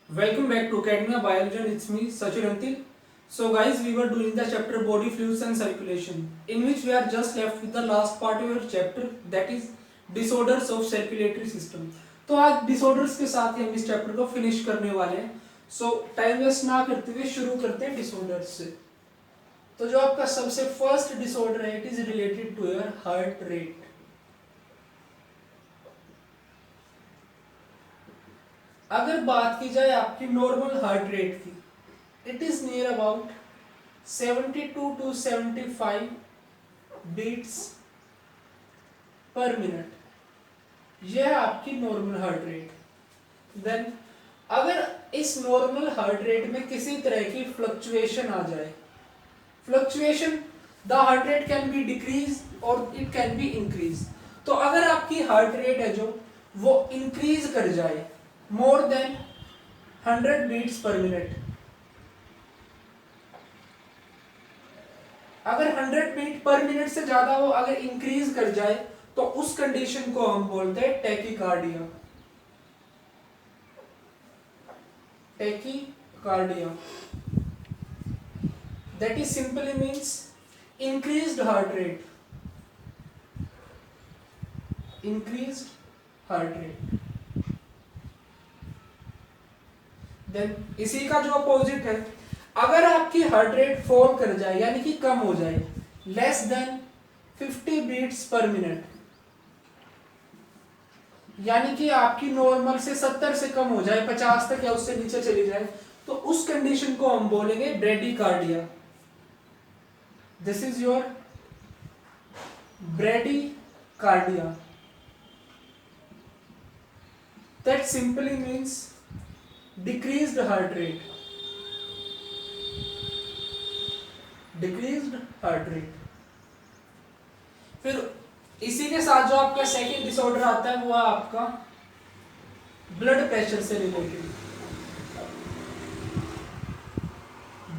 Welcome back to Academia Biology and it's me Sachin Antil. So guys, we were doing the chapter body fluids and circulation, in which we are just left with the last part of your chapter, that is disorders of circulatory system. तो आज disorders के साथ ही हम इस chapter को finish करने वाले हैं. So time waste ना करते हुए शुरू करते हैं disorders से. तो जो आपका सबसे first disorder है, it is related to your heart rate. अगर बात की जाए आपकी नॉर्मल हार्ट रेट की, it is near about 72 to 75 beats per minute. यह है आपकी नॉर्मल हार्ट रेट. देन अगर इस नॉर्मल हार्ट रेट में किसी तरह की फ्लक्चुएशन आ जाए, fluctuation the heart rate can be decrease और इट कैन बी इंक्रीज. तो अगर आपकी हार्ट रेट है जो वो इंक्रीज कर जाए more than 100 beats per minute, अगर 100 बीट पर मिनट से ज्यादा वो अगर इंक्रीज कर जाए तो उस कंडीशन को हम बोलते हैं tachycardia. Tachycardia that is simply means increased heart rate. increased heart rate. Then इसी का जो अपोजिट है, अगर आपकी हार्ट रेट फॉल कर जाए यानी कि कम हो जाए, less than 50 beats per minute, यानी कि आपकी नॉर्मल से 70 से कम हो जाए, 50 तक या उससे नीचे चली जाए, तो उस कंडीशन को हम बोलेंगे bradycardia. This is your bradycardia. That simply means decreased heart rate. decreased heart rate. फिर इसी के साथ जो आपका सेकंड डिसऑर्डर आता है वो है आपका ब्लड प्रेशर से रिलेटेड.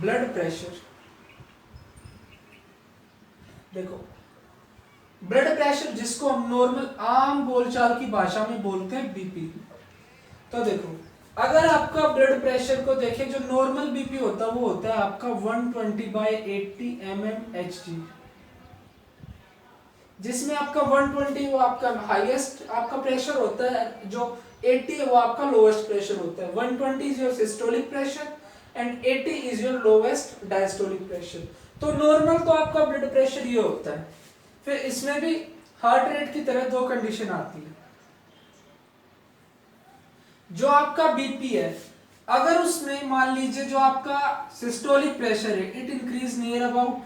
ब्लड प्रेशर, देखो ब्लड प्रेशर जिसको हम नॉर्मल आम बोलचाल की भाषा में बोलते हैं बीपी. तो देखो अगर आपका ब्लड प्रेशर को देखें, जो नॉर्मल बीपी होता है वो होता है आपका 120/80 mmHg, जिसमें आपका 120 वो आपका हाईएस्ट आपका प्रेशर होता है, जो 80 है वो आपका लोएस्ट प्रेशर होता है. 120 is your systolic pressure and 80 is your lowest diastolic pressure. तो नॉर्मल तो आपका ब्लड प्रेशर ये होता है. फिर इसमें भी हार्ट रेट की तरह दो कंडीशन आती है. जो आपका बीपी है, अगर उसमें मान लीजिए जो आपका सिस्टोलिक प्रेशर है it increase near about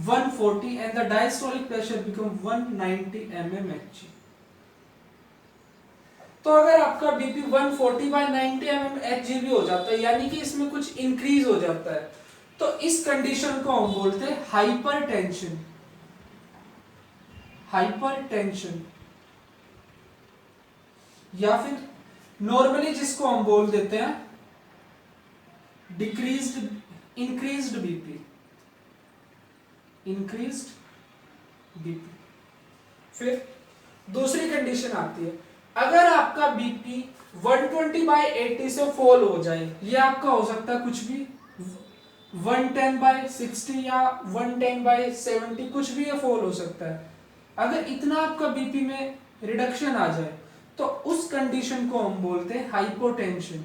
140 and the diastolic pressure become 190 mmHg. तो अगर आपका बीपी 140/90 mmHg भी हो जाता है, यानी कि इसमें कुछ इंक्रीज हो जाता है, तो इस कंडीशन को हम बोलते हैं हाइपरटेंशन. हाइपरटेंशन या फिर नॉर्मली जिसको हम बोल देते हैं इंक्रीज्ड बीपी. Increased BP. फिर दूसरी कंडीशन आती है, अगर आपका बीपी 120/80 से फॉल हो जाए, ये आपका हो सकता है कुछ भी 110/60 या 110/70, कुछ भी ये फॉल हो सकता है. अगर इतना आपका बीपी में रिडक्शन आ जाए तो उस कंडीशन को हम बोलते हैं हाइपोटेंशन.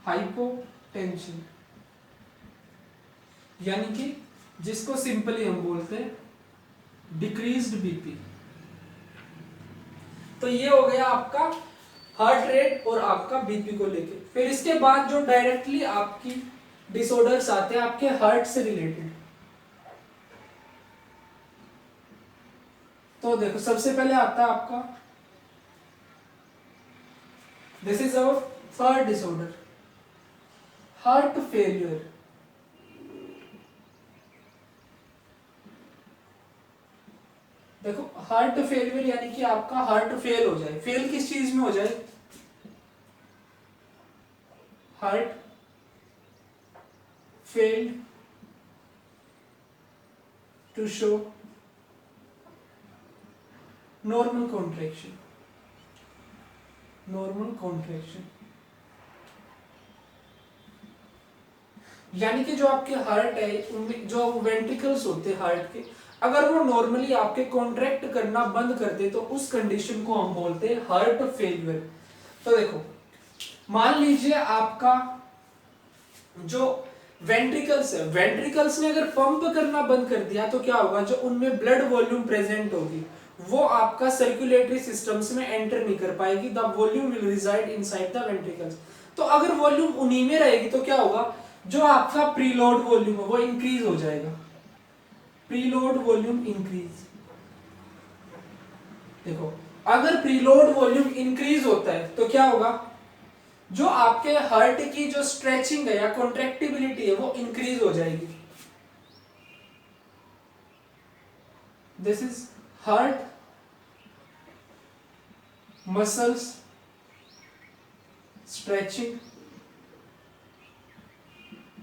हाइपोटेंशन यानी कि जिसको सिंपली हम बोलते हैं डिक्रीज्ड बीपी. तो ये हो गया आपका हार्ट रेट और आपका बीपी को लेके. फिर इसके बाद जो डायरेक्टली आपकी डिसऑर्डर्स आते हैं आपके हार्ट से रिलेटेड. तो देखो सबसे पहले आता है आपका, this is our third disorder, heart failure. देखो हार्ट फेलियर यानी कि आपका हार्ट फेल हो जाए. फेल किस चीज में हो जाए? Heart failed to show normal contraction. यानी कि जो आपके हार्ट है उनमें जो वेंट्रिकल्स होते हैं हार्ट के, अगर वो नॉर्मली आपके कॉन्ट्रैक्ट करना बंद कर दे तो उस कंडीशन को हम बोलते हैं हार्ट फेलियर। तो देखो मान लीजिए आपका जो वेंट्रिकल्स है, वेंट्रिकल्स ने अगर पंप करना बंद कर दिया तो क्या होगा, जो उनमें ब्लड वॉल्यूम प्रेजेंट होगी वो आपका सर्कुलेटरी सिस्टम्स में एंटर नहीं कर पाएगी, the volume will reside inside the ventricles. तो अगर वॉल्यूम उन्हीं में रहेगी तो क्या होगा, जो आपका प्रीलोड वॉल्यूम है वो इंक्रीज हो जाएगा, प्रीलोड वॉल्यूम इंक्रीज। देखो अगर प्रीलोड वॉल्यूम इंक्रीज होता है तो क्या होगा, जो आपके हार्ट की जो स्ट्रेचिंग है या कॉन्ट्रैक्टिबिलिटी है वो इंक्रीज हो जाएगी। This is heart muscles stretching,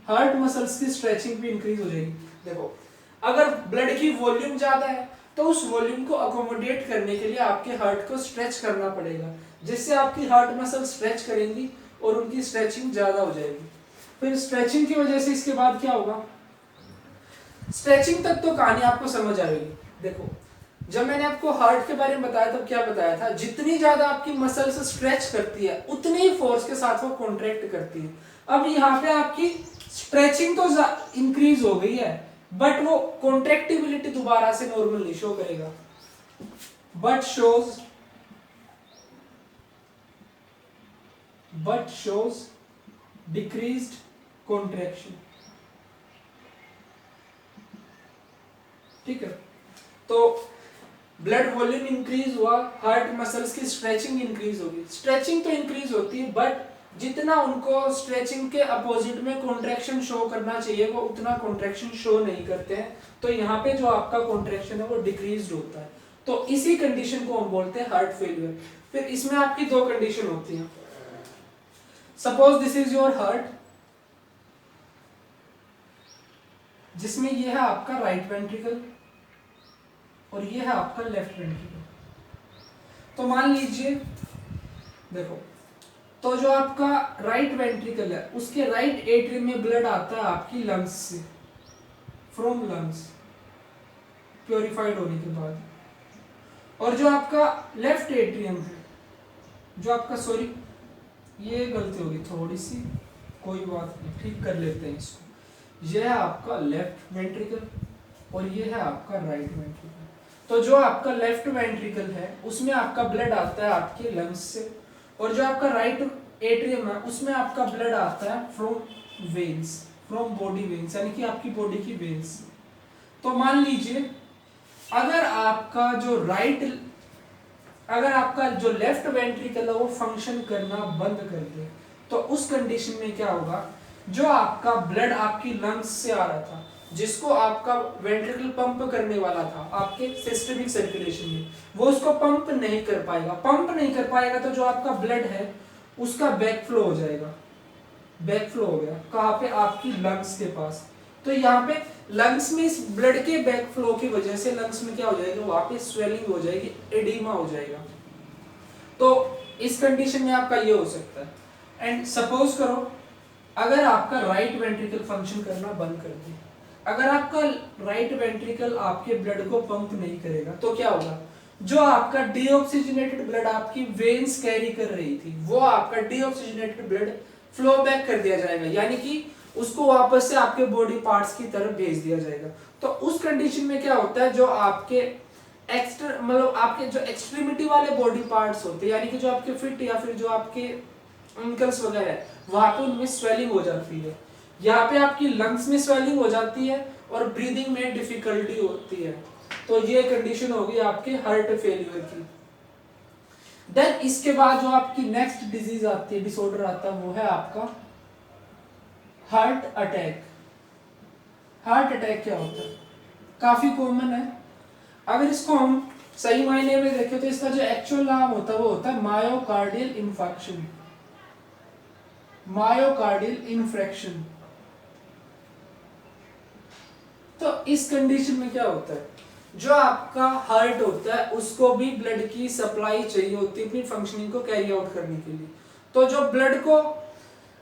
heart muscles की स्ट्रेचिंग भी इंक्रीज हो जाएगी। देखो अगर ब्लड की वॉल्यूम ज्यादा है तो उस वॉल्यूम को अकोमोडेट करने के लिए आपके हार्ट को स्ट्रेच करना पड़ेगा, जिससे आपकी हार्ट मसल स्ट्रेच करेंगी और उनकी स्ट्रेचिंग ज्यादा हो जाएगी। फिर स्ट्रेचिंग की वजह से इसके बाद क्या होगा, स्ट्रेचिंग तक तो कहानी आपको समझ आएगी। देखो जब मैंने आपको हार्ट के बारे में बताया तब क्या बताया था, जितनी ज्यादा आपकी मसल्स स्ट्रेच करती है उतनी ही फोर्स के साथ वो कॉन्ट्रैक्ट करती है। अब यहाँ पे आपकी स्ट्रेचिंग तो इंक्रीज हो गई है बट वो कॉन्ट्रैक्टिबिलिटी दोबारा से नॉर्मल नहीं शो करेगा, बट शोज डिक्रीज्ड कॉन्ट्रैक्शन। ठीक है, तो ब्लड वॉल्यूम इंक्रीज हुआ, हार्ट मसल्स की स्ट्रेचिंग इंक्रीज होगी। स्ट्रेचिंग तो इंक्रीज होती है बट जितना उनको स्ट्रेचिंग के अपोजिट में कॉन्ट्रैक्शन शो करना चाहिए वो उतना कॉन्ट्रैक्शन शो नहीं करते हैं, तो यहाँ पे जो आपका कॉन्ट्रैक्शन है वो डिक्रीज्ड होता है। तो इसी कंडीशन को हम बोलते हैं हार्ट फेलियर। फिर इसमें आपकी दो कंडीशन होती हैं। Suppose this is your heart, जिसमें ये है आपका राइट वेंट्रिकल और ये है आपका लेफ्ट वेंट्रिकल। तो मान लीजिए देखो, तो जो आपका राइट वेंट्रिकल है उसके राइट एट्रियम में ब्लड आता है आपकी लंग्स से, फ्रॉम लंग्स प्योरीफाइड होने के बाद, और जो आपका लेफ्ट एट्रियम है, जो आपका सॉरी ये गलती होगी थोड़ी सी, कोई बात नहीं ठीक कर लेते हैं इसको। ये है आपका लेफ्ट वेंट्रिकल और ये है आपका राइट वेंट्रिकल। तो जो आपका लेफ्ट वेंट्रिकल है उसमें आपका ब्लड आता है आपके लंग्स से, और जो आपका राइट एट्रियम है उसमें आपका ब्लड आता है from veins, from body veins, यानी कि आपकी बॉडी की वेन्स। तो मान लीजिए अगर आपका जो लेफ्ट वेंट्रिकल है वो फंक्शन करना बंद कर दे तो उस कंडीशन में क्या होगा, जो आपका ब्लड आपकी लंग्स से आ रहा था, जिसको आपका वेंट्रिकल पंप करने वाला था आपके सिस्टमिक सर्कुलेशन में, वो उसको पंप नहीं कर पाएगा। पंप नहीं कर पाएगा तो जो आपका ब्लड है उसका बैक फ्लो हो जाएगा। बैक फ्लो हो गया कहाँ पे, आपकी लंग्स के पास। तो यहाँ पे लंग्स में इस ब्लड के बैक फ्लो की वजह से लंग्स में क्या हो जाएगा, वहां पे स्वेलिंग हो जाएगी, एडिमा हो जाएगा। तो इस कंडीशन में आपका ये हो सकता है। एंड सपोज करो अगर आपका राइट वेंट्रिकल फंक्शन करना बंद कर दे, अगर आपका राइट वेंट्रिकल आपके ब्लड को पंप नहीं करेगा तो क्या होगा, जो आपका डीऑक्सीजनेटेड ब्लड आपकी वेन्स कैरी कर रही थी वो आपका डीऑक्सीजनेटेड ब्लड फ्लो बैक कर दिया जाएगा, यानी कि उसको वापस से आपके बॉडी पार्ट्स की तरफ भेज दिया जाएगा। तो उस कंडीशन में क्या होता है, जो आपके आपके जो एक्सट्रीमिटी वाले बॉडी पार्ट्स होते हैं, यानी कि जो आपके फिट या फिर जो आपके एंकल्स वगैरह है, वहां पे उनमें स्वेलिंग हो जाती है। यहाँ पे आपकी लंग्स में स्वेलिंग हो जाती है और ब्रीदिंग में डिफिकल्टी होती है। तो ये कंडीशन होगी आपके हार्ट फेलियर की। देन इसके बाद जो आपकी नेक्स्ट डिजीज आती है, डिसऑर्डर आता है, वो है आपका हार्ट अटैक। हार्ट अटैक क्या होता है, काफी कॉमन है। अगर इसको हम सही मायने में देखें तो इसका जो एक्चुअल नाम होता है वो होता है मायोकार्डियल इन्फेक्शन। Myocardial infection. तो इस कंडीशन में क्या होता है, जो आपका हार्ट होता है उसको भी ब्लड की सप्लाई चाहिए होती है अपनी फंक्शनिंग को कैरी आउट करने के लिए। तो जो ब्लड को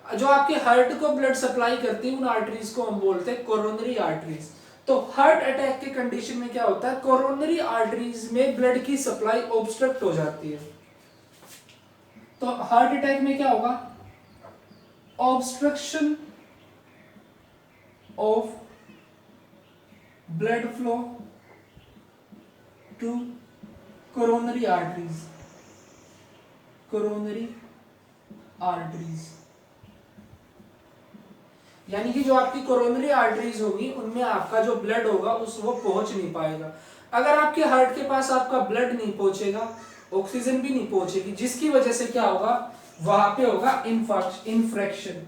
जो आपके हार्ट को ब्लड सप्लाई करती है उन आर्टरीज को हम बोलते हैं कोरोनरी आर्टरीज। तो हार्ट अटैक के कंडीशन में क्या होता है, कोरोनरी आर्टरीज में ब्लड की सप्लाई ऑब्स्ट्रक्ट हो जाती है। तो हार्ट अटैक में क्या होगा, obstruction of blood flow to coronary arteries, coronary arteries, यानी कि जो आपकी कोरोनरी आर्टरीज होगी उनमें आपका जो ब्लड होगा उस वो पहुंच नहीं पाएगा। अगर आपके हार्ट के पास आपका ब्लड नहीं पहुंचेगा, ऑक्सीजन भी नहीं पहुंचेगी, जिसकी वजह से क्या होगा, वहां पे होगा इन्फ्रेक्शन।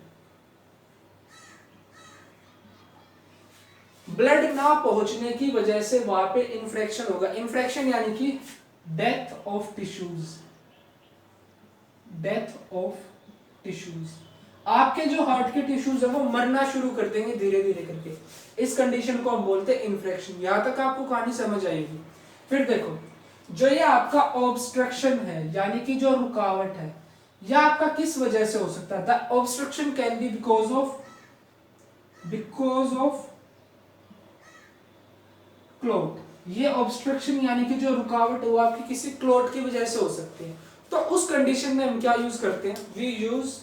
ब्लड ना पहुंचने की वजह से वहां पे इन्फ्रेक्शन होगा। इन्फ्रेक्शन यानी कि death of tissues, death of tissues. आपके जो हार्ट के टिश्यूज है वो मरना शुरू कर देंगे धीरे धीरे करके। इस कंडीशन को हम बोलते हैं इन्फ्रेक्शन। यहां तक आपको कहानी समझ आएगी। फिर देखो, जो ये आपका ऑब्स्ट्रक्शन है यानी कि जो रुकावट है, यह आपका किस वजह से हो सकता है, the obstruction can be because of clot. ये ऑब्स्ट्रक्शन यानी कि जो रुकावट है वो आपकी किसी क्लोट की वजह से हो सकती है। तो उस कंडीशन में हम क्या यूज करते हैं, वी यूज,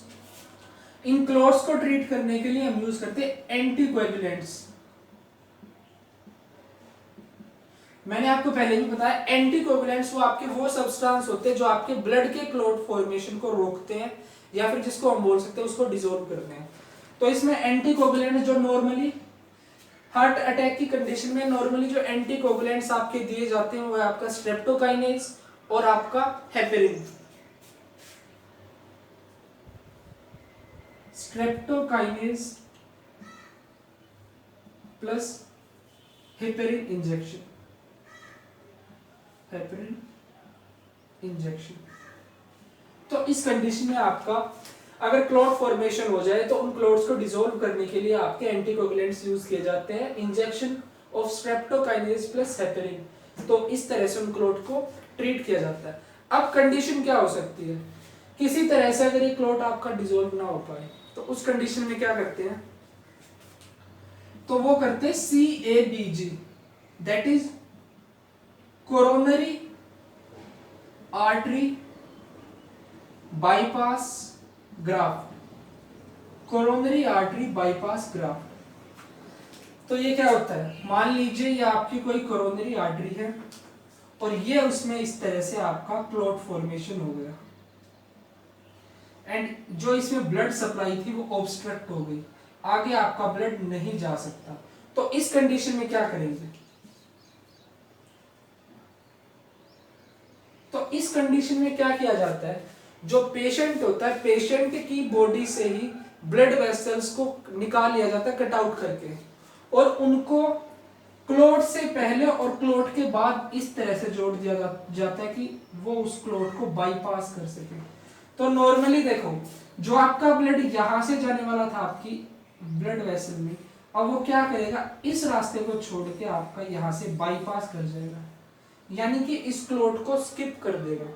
इन क्लोट्स को ट्रीट करने के लिए हम यूज करते हैं एंटीकोएगुलेंट्स। मैंने आपको पहले भी बताया, एंटीकोएगुलेंट्स वो आपके वो सब्सटेंस होते हैं जो आपके ब्लड के क्लोट फॉर्मेशन को रोकते हैं, या फिर जिसको हम बोल सकते हैं उसको डिसॉल्व करते हैं। तो इसमें एंटीकोएगुलेंट जो नॉर्मली हार्ट अटैक की कंडीशन में नॉर्मली जो एंटीकोएगुलेंट्स आपके दिए जाते हैं वो है आपका स्ट्रेप्टोकाइनेज और आपका heparin. Streptokinase plus heparin injection, heparin injection. तो इस कंडीशन में आपका अगर क्लॉट फॉर्मेशन हो जाए तो उन क्लॉट्स को डिसॉल्व करने के लिए आपके एंटीकोगुलेंट्स यूज किए जाते हैं, injection of streptokinase plus heparin. तो इस तरह से उन क्लॉट को ट्रीट किया जाता है। अब कंडीशन क्या हो सकती है, किसी तरह से अगर ये क्लॉट आपका डिसॉल्व ना हो पाए तो उस कंडीशन में क्या करते हैं, तो वो करते हैं CABG, that is coronary artery bypass graft, coronary artery bypass graft. तो ये क्या होता है, मान लीजिए ये आपकी कोई कोरोनरी आर्टरी है और ये उसमें इस तरह से आपका क्लॉट फॉर्मेशन हो गया एंड जो इसमें ब्लड सप्लाई थी वो ऑब्स्ट्रक्ट हो गई, आगे आपका ब्लड नहीं जा सकता। तो इस कंडीशन में क्या करेंगे, तो इस कंडीशन में क्या किया जाता है, जो पेशेंट होता है पेशेंट की बॉडी से ही ब्लड वेसल्स को निकाल लिया जाता है कट आउट करके, और उनको क्लोट से पहले और क्लोट के बाद इस तरह से जोड़ दिया जाता है कि वो उस क्लोट को बाईपास कर सके। तो नॉर्मली देखो, जो आपका ब्लड यहां से जाने वाला था आपकी ब्लड वेसल में, अब वो क्या करेगा, इस रास्ते को छोड़ के आपका यहां से बाईपास कर जाएगा, यानी कि इस क्लोट को स्किप कर देगा।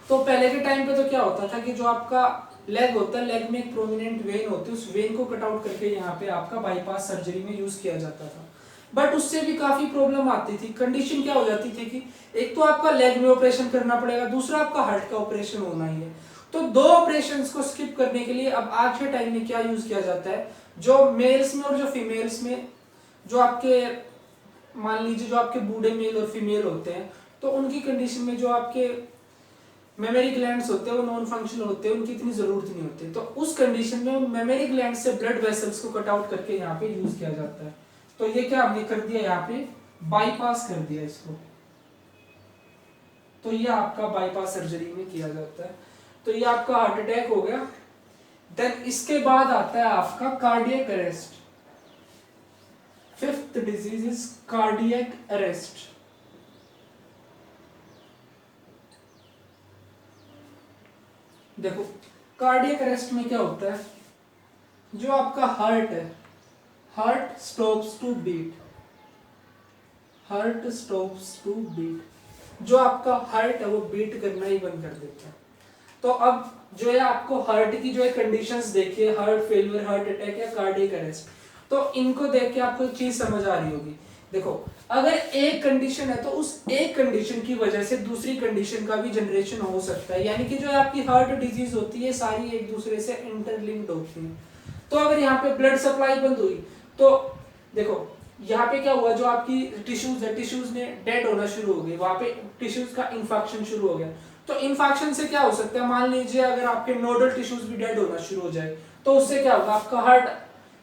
तो पहले के टाइम पे तो क्या होता था कि जो आपका लेग होता है, लेग में एक प्रोमिनेंट वेन होती है, उस वेन को कट आउट करके यहाँ पे आपका बाईपास सर्जरी में यूज किया जाता था। बट उससे भी काफी प्रॉब्लम आती थी। कंडीशन क्या हो जाती थी कि एक तो आपका लेग में ऑपरेशन करना पड़ेगा, दूसरा आपका हार्ट का ऑपरेशन होना ही है। तो दो ऑपरेशंस को स्किप करने के लिए अब आज के टाइम में क्या यूज किया जाता है, जो मेल्स में और जो फीमेल्स में, जो आपके मान लीजिए जो आपके बूढ़े मेल और फीमेल होते हैं, तो उनकी कंडीशन में जो आपके मेमोरी ग्लैंड्स होते हैं वो नॉन फंक्शनल होते हैं, उनकी इतनी जरूरत नहीं होती। तो उस कंडीशन में मेमोरी ग्लैंड से ब्लड वेसल्स को कट आउट करके यहाँ पे यूज किया जाता है। तो ये क्या हमने कर दिया, यहाँ पे बाईपास कर दिया इसको। तो ये आपका बाईपास सर्जरी में किया जाता है। तो ये आपका हार्ट अटैक हो गया। देन इसके बाद आता है आपका cardiac arrest. Fifth disease is cardiac arrest. देखो कार्डियक अरेस्ट में क्या होता है, जो आपका हार्ट है, heart stops to beat, heart stops to beat, जो आपका हार्ट है वो बीट करना ही बंद कर देता है। तो अब जो है आपको हार्ट की जो है कंडीशंस देखिए, हार्ट फेलियर, हार्ट अटैक या कार्डियक अरेस्ट, तो इनको देख के आपको एक चीज समझ आ रही होगी। देखो अगर एक कंडीशन है तो उस एक कंडीशन की वजह से दूसरी कंडीशन का भी जनरेशन हो सकता है, यानी कि जो आपकी हार्ट डिजीज होती है सारी एक दूसरे से इंटरलिंक्ड होती है। तो अगर यहाँ पे ब्लड सप्लाई बंद हुई तो देखो यहाँ पे क्या हुआ, जो आपकी टिश्यूज है, टिश्यूज ने डेड होना शुरू हो गई, वहां पे टिश्यूज का इन्फेक्शन शुरू हो गया। तो इन्फेक्शन से क्या हो सकता है, मान लीजिए अगर आपके नोडल टिश्यूज भी डेड होना शुरू हो जाए तो उससे क्या होगा, आपका हार्ट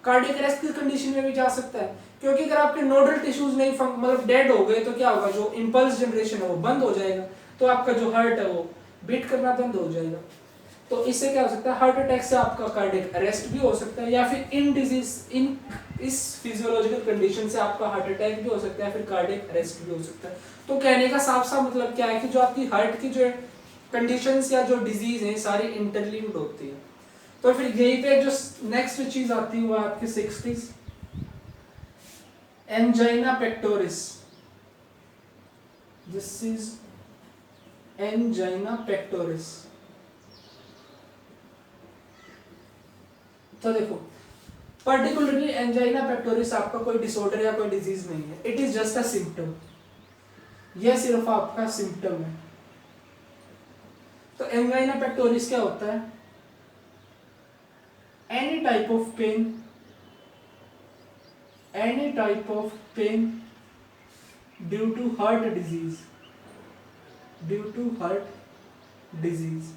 कार्डियक अरेस्ट की कंडीशन में भी जा सकता है, क्योंकि अगर आपके नोडल टिश्यूज नहीं मतलब डेड हो गए तो क्या होगा, जो इंपल्स जनरेशन है वो बंद हो जाएगा, तो आपका जो हार्ट है वो बीट करना बंद हो जाएगा। तो इससे क्या हो सकता है, हार्ट अटैक से आपका कार्डियक अरेस्ट भी हो सकता है, या फिर इन डिजीज इन इस फिजियोलॉजिकल कंडीशन से आपका हार्ट अटैक भी हो सकता है, फिर कार्डियक अरेस्ट भी हो सकता है। तो कहने का साफ साफ मतलब क्या है कि जो आपकी हार्ट की जो कंडीशंस या जो डिजीज है सारी इंटरलिंक्ड होती है। तो फिर यहीं पे जो नेक्स्ट चीज आती है वो आपकी 60s angina pectoris. This is angina pectoris. तो देखो पर्टिकुलरली एंजाइना पेक्टोरिस आपका कोई डिसऑर्डर या कोई डिजीज नहीं है, it is just a symptom, यह सिर्फ आपका सिम्टम है। तो एंजाइना पेक्टोरिस क्या होता है, any type of pain, any type of pain due to heart disease, due to heart disease.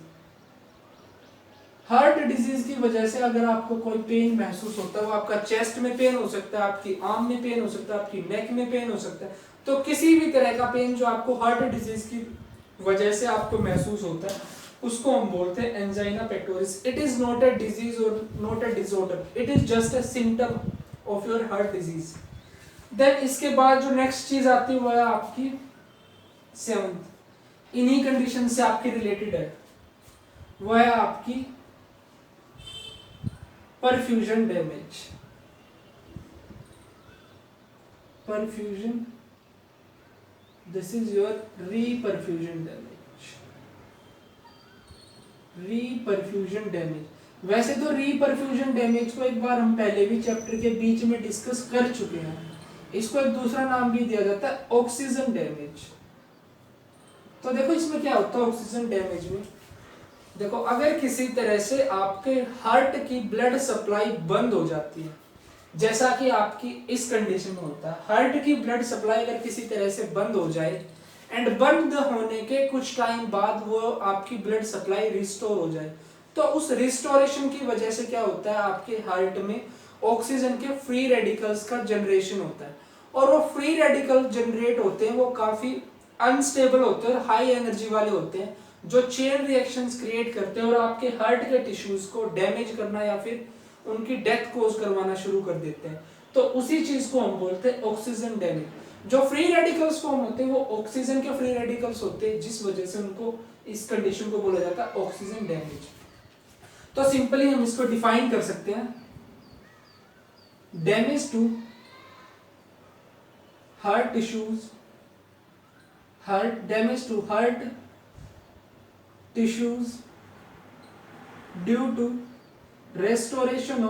Heart disease की वजह से अगर आपको कोई पेन महसूस होता है, वो आपका चेस्ट में पेन हो सकता है, आपकी आर्म में पेन हो सकता है, आपकी नेक में पेन हो सकता है, तो किसी भी तरह का पेन जो आपको हार्ट डिजीज की वजह से आपको महसूस होता है उसको हम बोलते हैं angina pectoris. It is not a disease और not a disorder, it is just a symptom of your heart disease. Then इसके बाद जो नेक्स्ट चीज आती है वो है आपकी 7th, इन्हीं कंडीशन से आपकी रिलेटेड है, वो है आपकी perfusion damage. Perfusion, this is your reperfusion damage, reperfusion damage. वैसे तो रीपरफ्यूजन डैमेज को एक बार हम पहले भी चैप्टर के बीच में डिस्कस कर चुके हैं, इसको एक दूसरा नाम भी दिया जाता है ऑक्सीजन डैमेज। तो देखो इसमें क्या होता है ऑक्सीजन डैमेज में, देखो अगर किसी तरह से आपके हार्ट की ब्लड सप्लाई बंद हो जाती है, जैसा कि आपकी इस कंडीशन में होता है, हार्ट की ब्लड सप्लाई अगर किसी तरह से बंद हो जाए एंड बंद होने के कुछ टाइम बाद वो आपकी ब्लड सप्लाई रिस्टोर हो जाए, तो उस रिस्टोरेशन की वजह से क्या होता है, आपके हार्ट में ऑक्सीजन के फ्री रेडिकल्स का जनरेशन होता है, और वो फ्री रेडिकल जनरेट होते हैं वो काफी अनस्टेबल होते हैं और हाई एनर्जी वाले होते हैं, जो चेन रिएक्शंस क्रिएट करते हैं और आपके हार्ट के टिश्यूज को डैमेज करना या फिर उनकी डेथ कोज करवाना शुरू कर देते हैं। तो उसी चीज को हम बोलते हैं ऑक्सीजन डैमेज। जो फ्री रेडिकल्स फॉर्म होते हैं वो ऑक्सीजन के फ्री रेडिकल्स होते हैं, जिस वजह से उनको इस कंडीशन को बोला जाता है ऑक्सीजन डैमेज। तो सिंपली हम इसको डिफाइन कर सकते हैं, damage to heart tissues, damage to heart tissues due to restoration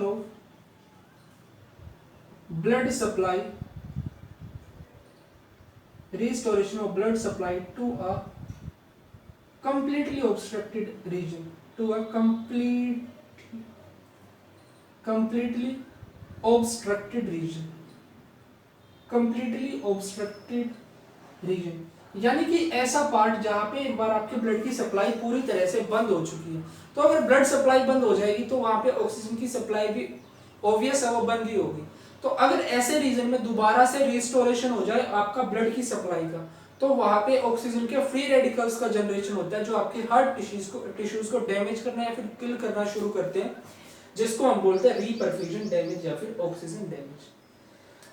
of blood supply, restoration of blood supply to a completely obstructed region, to a completely obstructed region, completely obstructed region, यानी कि ऐसा part जहां पे एक बार आपके blood की supply पूरी तरह से बंद हो चुकी है। तो अगर ब्लड सप्लाई बंद हो जाएगी तो वहां पे ऑक्सीजन की सप्लाई भी ऑब्वियस है वो बंद ही होगी। तो अगर ऐसे रीजन में दोबारा से रिस्टोरेशन हो जाए आपका ब्लड की सप्लाई का, तो वहां पे ऑक्सीजन के फ्री रेडिकल्स का जनरेशन होता है जो आपके हार्ट टिश्यूज को डैमेज करना या फिर किल करना शुरू करते हैं, जिसको हम बोलते हैं रीपरफ्यूजन डैमेज या फिर ऑक्सीजन डैमेज।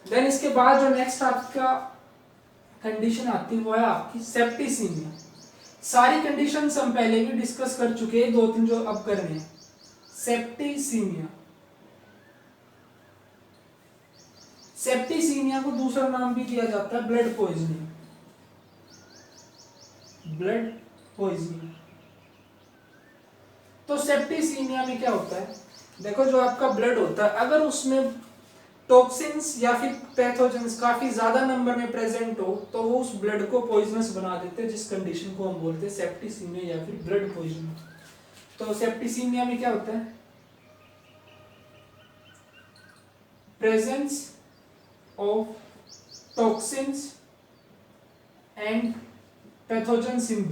देन इसके बाद जो नेक्स्ट आपका कंडीशन आती है वो है आपकी सेप्टिसीमिया। सारी कंडीशंस हम पहले भी डिस्कस कर चुके हैं, दो तीन जो अब कर रहे हैं। सेप्टिसीमिया, सेप्टिसीमिया को दूसरा नाम भी दिया जाता है ब्लड पॉइजनिंग, ब्लड पॉइजनिंग। तो सेप्टिसीमिया में क्या होता है, देखो जो आपका ब्लड होता है अगर उसमें टॉक्सिन्स या फिर पैथोजेंस काफी ज्यादा नंबर में प्रेजेंट हो तो वो उस ब्लड को पॉइजनस बना देते हैं, जिस कंडीशन को हम बोलते हैं सेप्टिसीमिया या फिर ब्लड पॉइजनिंग। तो सेप्टिसीमिया में क्या होता है, presence of toxins and pathogens in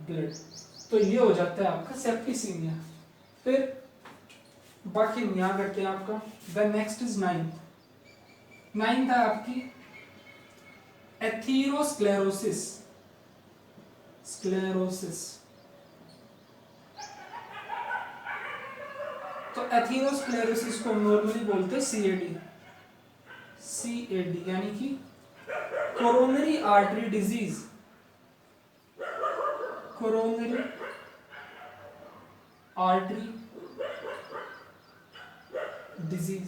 blood तो ये हो जाता है आपका सेप्टिसीमिया। फिर बाकी यहाँ करते हैं आपका द नेक्स्ट इज नाइन्थ है आपकी एथेरोस्क्लेरोसिस। तो एथेरोस्क्लेरोसिस को नॉर्मली बोलते हैं सीएडी यानी कि coronary artery disease. Coronary artery disease.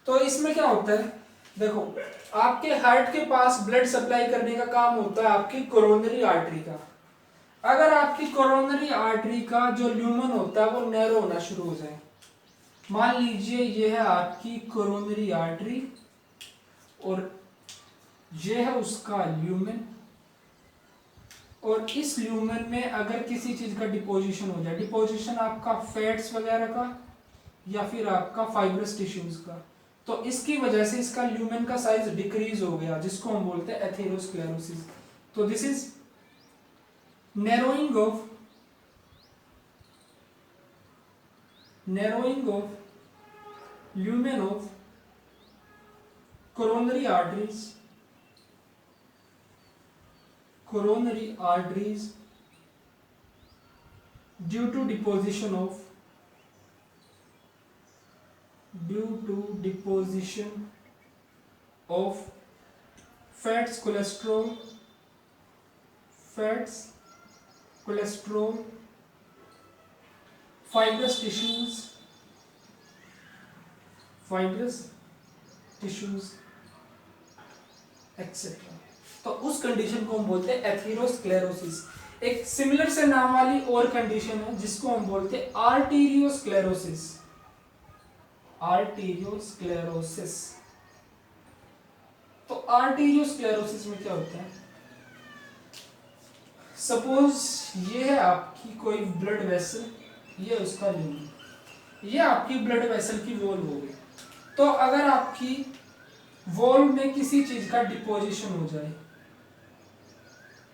तो इसमें क्या होता है, देखो आपके हार्ट के पास ब्लड सप्लाई करने का काम होता है आपकी कोरोनरी आर्टरी का। अगर आपकी कोरोनरी आर्टरी का जो ल्यूमन होता है वो नैरो होना शुरू हो जाए, मान लीजिए ये है आपकी कोरोनरी आर्टरी और ये है उसका ल्यूमन, और इस ल्यूमन में अगर किसी चीज का डिपोजिशन हो जाए, डिपोजिशन आपका फैट्स वगैरह का या फिर आपका फाइब्रस टिश्यूज का, तो इसकी वजह से इसका ल्यूमन का साइज डिक्रीज हो गया, जिसको हम बोलते हैं एथेरोस्क्लेरोसिस। तो this is narrowing of lumen of coronary arteries due to deposition of fats, cholesterol, fibrous tissues etcetera. तो उस कंडीशन को हम बोलते हैं एथेरोस्क्लेरोसिस। एक सिमिलर से नाम वाली और कंडीशन है जिसको हम बोलते हैं आर्टेरियोस्क्लेरोसिस। तो आर्टेरियोस्क्लेरोसिस में क्या होता है, सपोज ये है आपकी कोई ब्लड वेसल, ये उसका ल्यूमन, ये आपकी ब्लड वेसल की वॉल्व हो गई। तो अगर आपकी वॉल्व में किसी चीज का डिपोजिशन हो जाए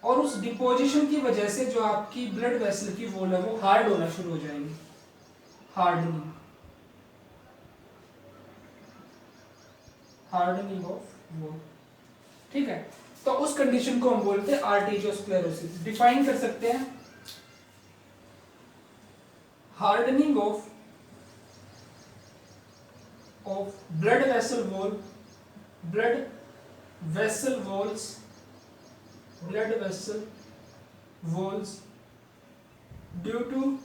और उस डिपोजिशन की वजह से जो आपकी ब्लड वेसल की वॉल्व है वो हार्ड होना शुरू हो जाएगी, हार्डनिंग ऑफ वॉल्व, ठीक है। तो उस कंडीशन को हम बोलते हैं आर्टेरियोस्क्लेरोसिस। डिफाइन कर सकते हैं, hardening of blood vessel walls due to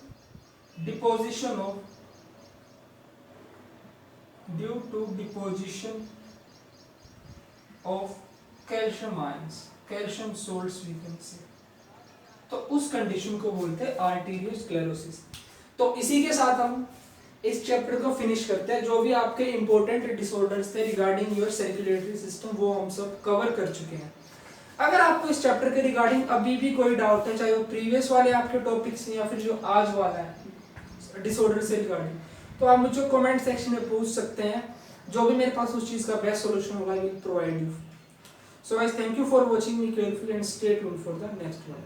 deposition of calcium ions, calcium salts we can say. तो उस कंडीशन को बोलते हैं आर्टेरियोस्क्लेरोसिस। तो इसी के साथ हम इस चैप्टर को फिनिश करते हैं। जो भी आपके इंपॉर्टेंट डिसऑर्डर्स थे रिगार्डिंग योर सर्कुलेटरी सिस्टम वो हम सब कवर कर चुके हैं। अगर आपको इस चैप्टर के रिगार्डिंग अभी भी कोई डाउट है, चाहे वो प्रीवियस वाले आपके टॉपिक्स या फिर जो आज वाला है डिसऑर्डर से रिगार्डिंग, तो आप मुझे कमेंट सेक्शन में पूछ सकते हैं। जो भी मेरे पास उस चीज का बेस्ट सॉल्यूशन होगा I will provide you. So guys, thank you for watching me carefully and stay tuned for the next one.